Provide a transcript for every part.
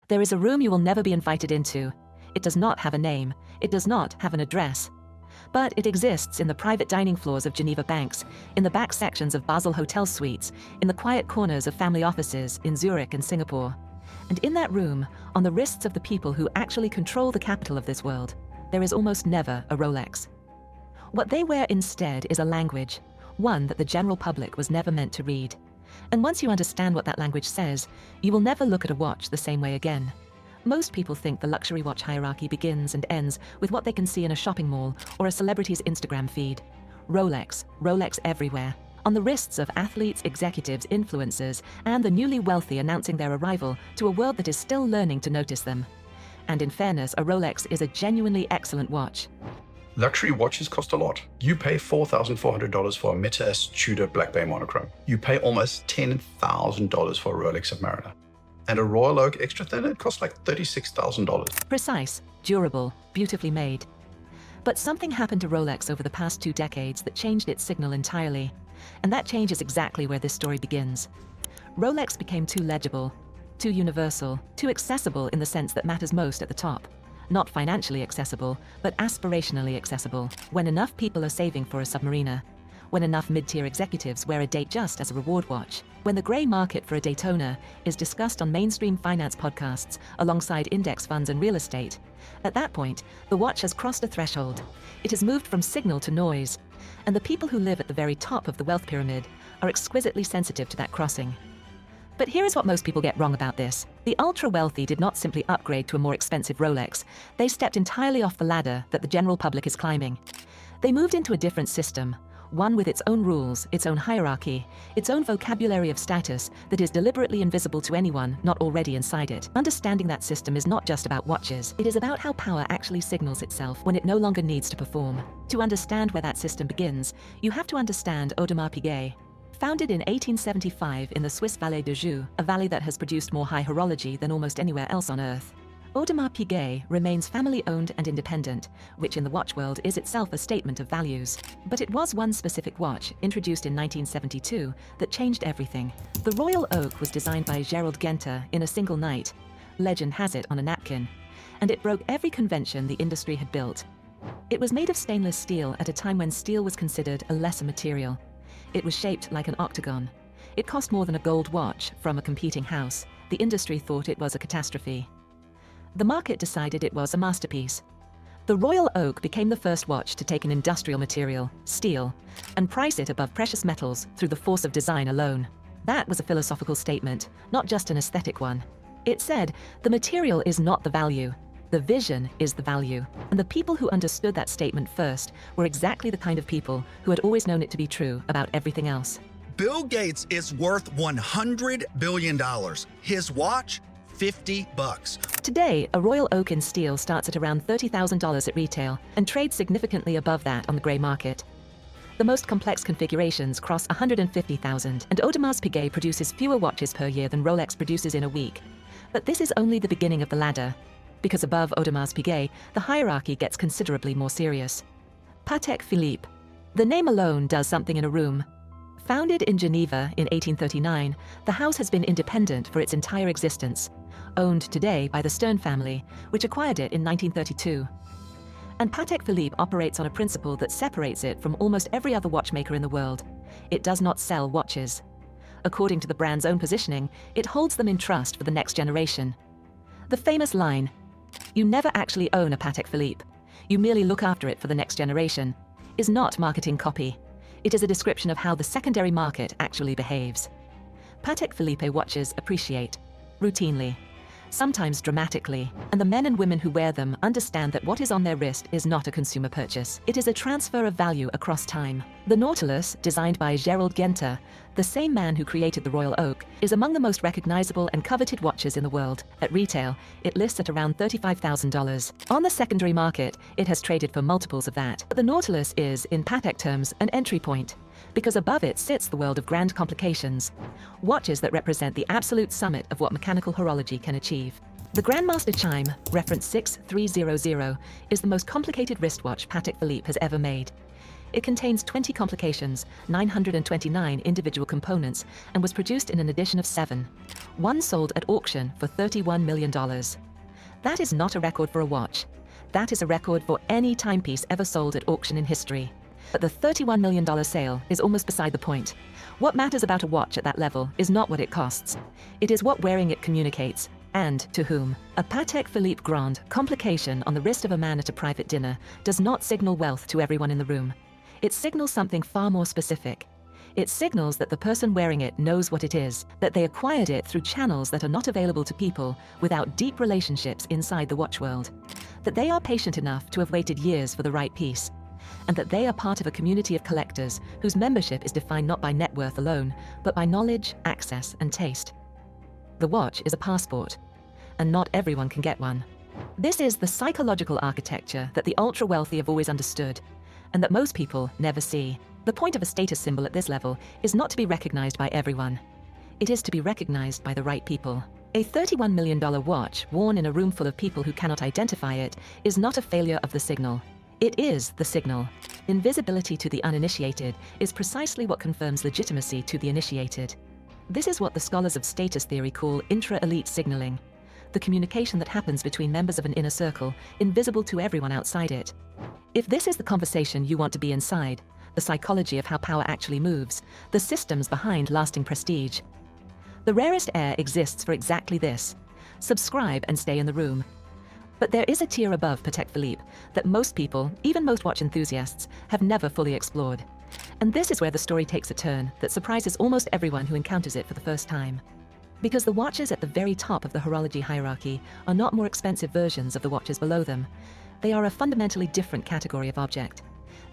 There is a room you will never be invited into. It does not have a name. It does not have an address. But it exists in the private dining floors of Geneva banks, in the back sections of Basel hotel suites, in the quiet corners of family offices in Zurich and Singapore. And in that room, on the wrists of the people who actually control the capital of this world, there is almost never a Rolex. What they wear instead is a language, one that the general public was never meant to read. And once you understand what that language says, you will never look at a watch the same way again. Most people think the luxury watch hierarchy begins and ends with what they can see in a shopping mall or a celebrity's Instagram feed. Rolex, Rolex everywhere, on the wrists of athletes, executives, influencers, and the newly wealthy announcing their arrival to a world that is still learning to notice them. And in fairness, a Rolex is a genuinely excellent watch. Luxury watches cost a lot. You pay $4,400 for a Meta-S Tudor Black Bay monochrome. You pay almost $10,000 for a Rolex Submariner. And a Royal Oak extra thin, it costs like $36,000. Precise, durable, beautifully made. But something happened to Rolex over the past 2 decades that changed its signal entirely. And that change is exactly where this story begins. Rolex became too legible, too universal, too accessible in the sense that matters most at the top. Not financially accessible, but aspirationally accessible, when enough people are saving for a Submariner, when enough mid-tier executives wear a date just as a reward watch, when the grey market for a Daytona is discussed on mainstream finance podcasts alongside index funds and real estate. At that point, the watch has crossed a threshold. It has moved from signal to noise, and the people who live at the very top of the wealth pyramid are exquisitely sensitive to that crossing. But here is what most people get wrong about this. The ultra-wealthy did not simply upgrade to a more expensive Rolex. They stepped entirely off the ladder that the general public is climbing. They moved into a different system, one with its own rules, its own hierarchy, its own vocabulary of status that is deliberately invisible to anyone not already inside it. Understanding that system is not just about watches. It is about how power actually signals itself when it no longer needs to perform. To understand where that system begins, you have to understand Audemars Piguet. Founded in 1875 in the Swiss Vallée de Joux, a valley that has produced more high horology than almost anywhere else on Earth, Audemars Piguet remains family-owned and independent, which in the watch world is itself a statement of values. But it was one specific watch, introduced in 1972, that changed everything. The Royal Oak was designed by Gerald Genter in a single night. Legend has it on a napkin. And it broke every convention the industry had built. It was made of stainless steel at a time when steel was considered a lesser material. It was shaped like an octagon. It cost more than a gold watch from a competing house. The industry thought it was a catastrophe. The market decided it was a masterpiece. The Royal Oak became the first watch to take an industrial material, steel, and price it above precious metals through the force of design alone. That was a philosophical statement, not just an aesthetic one. It said, the material is not the value. The vision is the value. And the people who understood that statement first were exactly the kind of people who had always known it to be true about everything else. Bill Gates is worth $100 billion. His watch, $50. Today, a Royal Oak in steel starts at around $30,000 at retail and trades significantly above that on the grey market. The most complex configurations cross $150,000, and Audemars Piguet produces fewer watches per year than Rolex produces in a week. But this is only the beginning of the ladder, because above Audemars Piguet, the hierarchy gets considerably more serious. Patek Philippe. The name alone does something in a room. Founded in Geneva in 1839, the house has been independent for its entire existence, owned today by the Stern family, which acquired it in 1932. And Patek Philippe operates on a principle that separates it from almost every other watchmaker in the world. It does not sell watches. According to the brand's own positioning, it holds them in trust for the next generation. The famous line, "You never actually own a Patek Philippe. You merely look after it for the next generation," is not marketing copy. It is a description of how the secondary market actually behaves. Patek Philippe watches appreciate, routinely, sometimes dramatically, and the men and women who wear them understand that what is on their wrist is not a consumer purchase. It is a transfer of value across time. The Nautilus, designed by Gerald Genter, the same man who created the Royal Oak, is among the most recognizable and coveted watches in the world. At retail, it lists at around $35,000. On the secondary market, it has traded for multiples of that. But the Nautilus is, in Patek terms, an entry point, because above it sits the world of grand complications, watches that represent the absolute summit of what mechanical horology can achieve. The Grandmaster Chime, reference 6300, is the most complicated wristwatch Patek Philippe has ever made. It contains 20 complications, 929 individual components, and was produced in an edition of 7. One sold at auction for $31 million. That is not a record for a watch. That is a record for any timepiece ever sold at auction in history. But the $31 million sale is almost beside the point. What matters about a watch at that level is not what it costs. It is what wearing it communicates, and to whom. A Patek Philippe Grande complication on the wrist of a man at a private dinner does not signal wealth to everyone in the room. It signals something far more specific. It signals that the person wearing it knows what it is, that they acquired it through channels that are not available to people without deep relationships inside the watch world, that they are patient enough to have waited years for the right piece, and that they are part of a community of collectors whose membership is defined not by net worth alone, but by knowledge, access, and taste. The watch is a passport, and not everyone can get one. This is the psychological architecture that the ultra-wealthy have always understood, and that most people never see. The point of a status symbol at this level is not to be recognized by everyone. It is to be recognized by the right people. A $31 million watch worn in a room full of people who cannot identify it is not a failure of the signal. It is the signal. Invisibility to the uninitiated is precisely what confirms legitimacy to the initiated. This is what the scholars of status theory call intra-elite signaling, the communication that happens between members of an inner circle, invisible to everyone outside it. If this is the conversation you want to be inside, the psychology of how power actually moves, the systems behind lasting prestige, the rarest air exists for exactly this. Subscribe and stay in the room. But there is a tier above Patek Philippe that most people, even most watch enthusiasts, have never fully explored. And this is where the story takes a turn that surprises almost everyone who encounters it for the first time. Because the watches at the very top of the horology hierarchy are not more expensive versions of the watches below them. They are a fundamentally different category of object.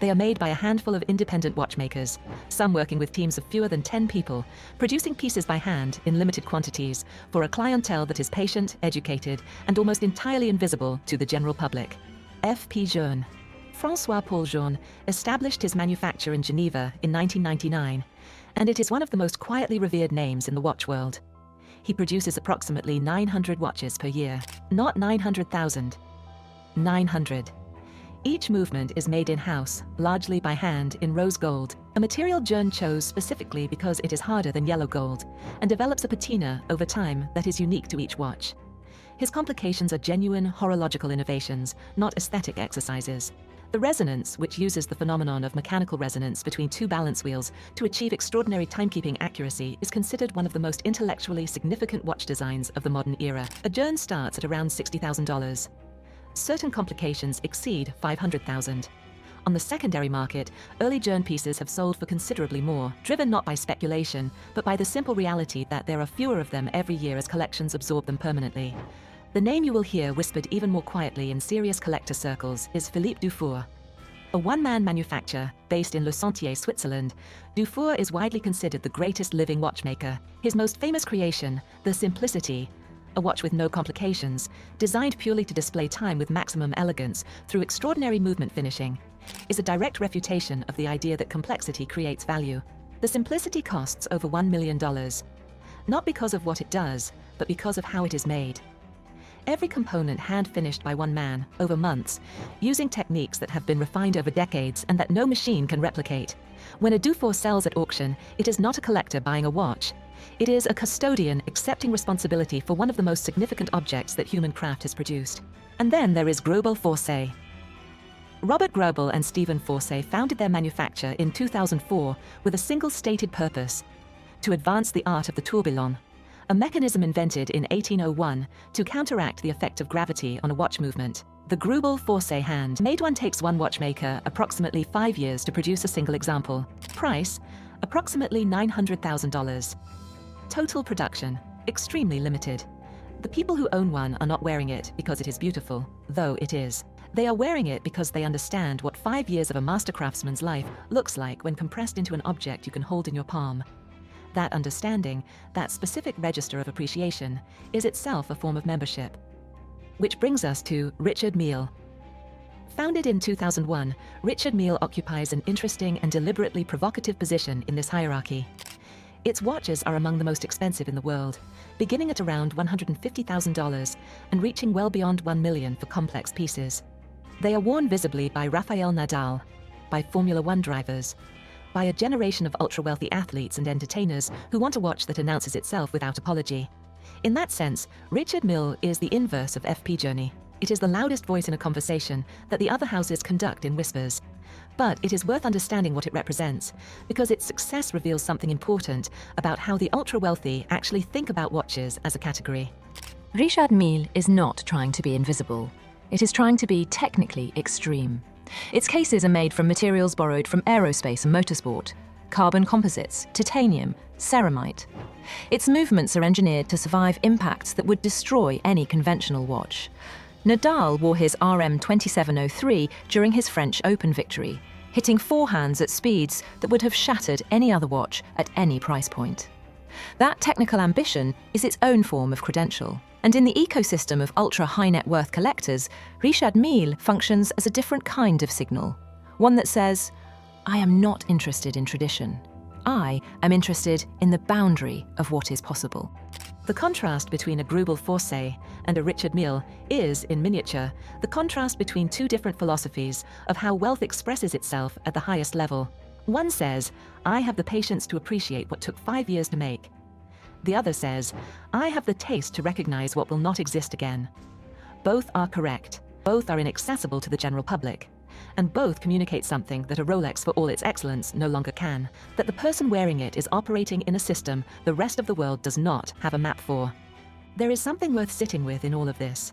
They are made by a handful of independent watchmakers, some working with teams of fewer than 10 people, producing pieces by hand in limited quantities for a clientele that is patient, educated, and almost entirely invisible to the general public. F.P. Journe. François-Paul Journe established his manufacture in Geneva in 1999, and it is one of the most quietly revered names in the watch world. He produces approximately 900 watches per year, not 900,000. 900. Each movement is made in-house, largely by hand, in rose gold, a material Journe chose specifically because it is harder than yellow gold, and develops a patina over time that is unique to each watch. His complications are genuine horological innovations, not aesthetic exercises. The resonance, which uses the phenomenon of mechanical resonance between two balance wheels to achieve extraordinary timekeeping accuracy, is considered one of the most intellectually significant watch designs of the modern era. A Journe starts at around $60,000. Certain complications exceed $500,000. On the secondary market, early Journe pieces have sold for considerably more, driven not by speculation, but by the simple reality that there are fewer of them every year as collections absorb them permanently. The name you will hear whispered even more quietly in serious collector circles is Philippe Dufour. A one-man manufacturer based in Le Sentier, Switzerland, Dufour is widely considered the greatest living watchmaker. His most famous creation, the Simplicity, a watch with no complications, designed purely to display time with maximum elegance through extraordinary movement finishing, is a direct refutation of the idea that complexity creates value. The Simplicity costs over $1 million, not because of what it does, but because of how it is made. Every component hand-finished by one man, over months, using techniques that have been refined over decades and that no machine can replicate. When a Dufour sells at auction, it is not a collector buying a watch. It is a custodian accepting responsibility for one of the most significant objects that human craft has produced. And then there is Greubel Forsey. Robert Greubel and Stephen Forsey founded their manufacture in 2004 with a single stated purpose: to advance the art of the tourbillon, a mechanism invented in 1801 to counteract the effect of gravity on a watch movement. The Greubel Forsey hand-made one takes one watchmaker approximately 5 years to produce a single example. Price, approximately $900,000. Total production, extremely limited. The people who own one are not wearing it because it is beautiful, though it is. They are wearing it because they understand what 5 years of a master craftsman's life looks like when compressed into an object you can hold in your palm. That understanding, that specific register of appreciation, is itself a form of membership. Which brings us to Richard Mille. Founded in 2001, Richard Mille occupies an interesting and deliberately provocative position in this hierarchy. Its watches are among the most expensive in the world, beginning at around $150,000 and reaching well beyond $1 million for complex pieces. They are worn visibly by Rafael Nadal, by Formula One drivers, by a generation of ultra-wealthy athletes and entertainers who want a watch that announces itself without apology. In that sense, Richard Mille is the inverse of FP Journe. It is the loudest voice in a conversation that the other houses conduct in whispers. But it is worth understanding what it represents, because its success reveals something important about how the ultra-wealthy actually think about watches as a category. Richard Mille is not trying to be invisible. It is trying to be technically extreme. Its cases are made from materials borrowed from aerospace and motorsport, carbon composites, titanium, ceramite. Its movements are engineered to survive impacts that would destroy any conventional watch. Nadal wore his RM 2703 during his French Open victory, hitting forehands at speeds that would have shattered any other watch at any price point. That technical ambition is its own form of credential. And in the ecosystem of ultra-high net worth collectors, Richard Mille functions as a different kind of signal. One that says, I am not interested in tradition. I am interested in the boundary of what is possible. The contrast between a Greubel Forsey and a Richard Mille is, in miniature, the contrast between two different philosophies of how wealth expresses itself at the highest level. One says, I have the patience to appreciate what took 5 years to make. The other says, I have the taste to recognize what will not exist again. Both are correct. Both are inaccessible to the general public. And both communicate something that a Rolex, for all its excellence, no longer can, that the person wearing it is operating in a system the rest of the world does not have a map for. There is something worth sitting with in all of this.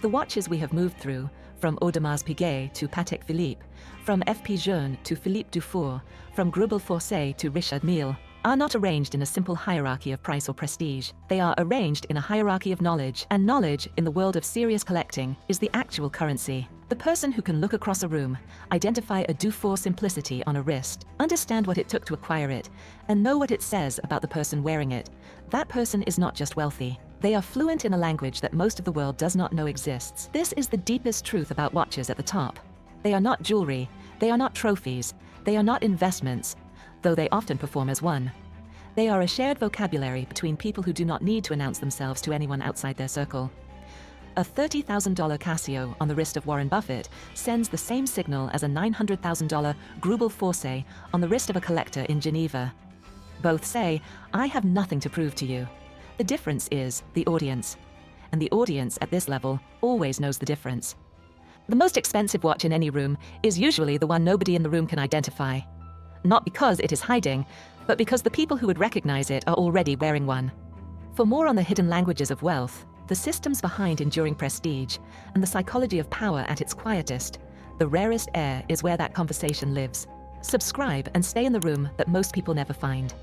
The watches we have moved through, from Audemars Piguet to Patek Philippe, from FP Journe to Philippe Dufour, from Greubel Forsey to Richard Mille, are not arranged in a simple hierarchy of price or prestige. They are arranged in a hierarchy of knowledge, and knowledge, in the world of serious collecting, is the actual currency. The person who can look across a room, identify a Dufour simplicity on a wrist, understand what it took to acquire it, and know what it says about the person wearing it, that person is not just wealthy. They are fluent in a language that most of the world does not know exists. This is the deepest truth about watches at the top. They are not jewelry, they are not trophies, they are not investments, though they often perform as one. They are a shared vocabulary between people who do not need to announce themselves to anyone outside their circle. A $30,000 Casio on the wrist of Warren Buffett sends the same signal as a $900,000 Greubel Forsey on the wrist of a collector in Geneva. Both say, I have nothing to prove to you. The difference is the audience. And the audience at this level always knows the difference. The most expensive watch in any room is usually the one nobody in the room can identify. Not because it is hiding, but because the people who would recognize it are already wearing one. For more on the hidden languages of wealth, the systems behind enduring prestige, and the psychology of power at its quietest, the rarest air is where that conversation lives. Subscribe and stay in the room that most people never find.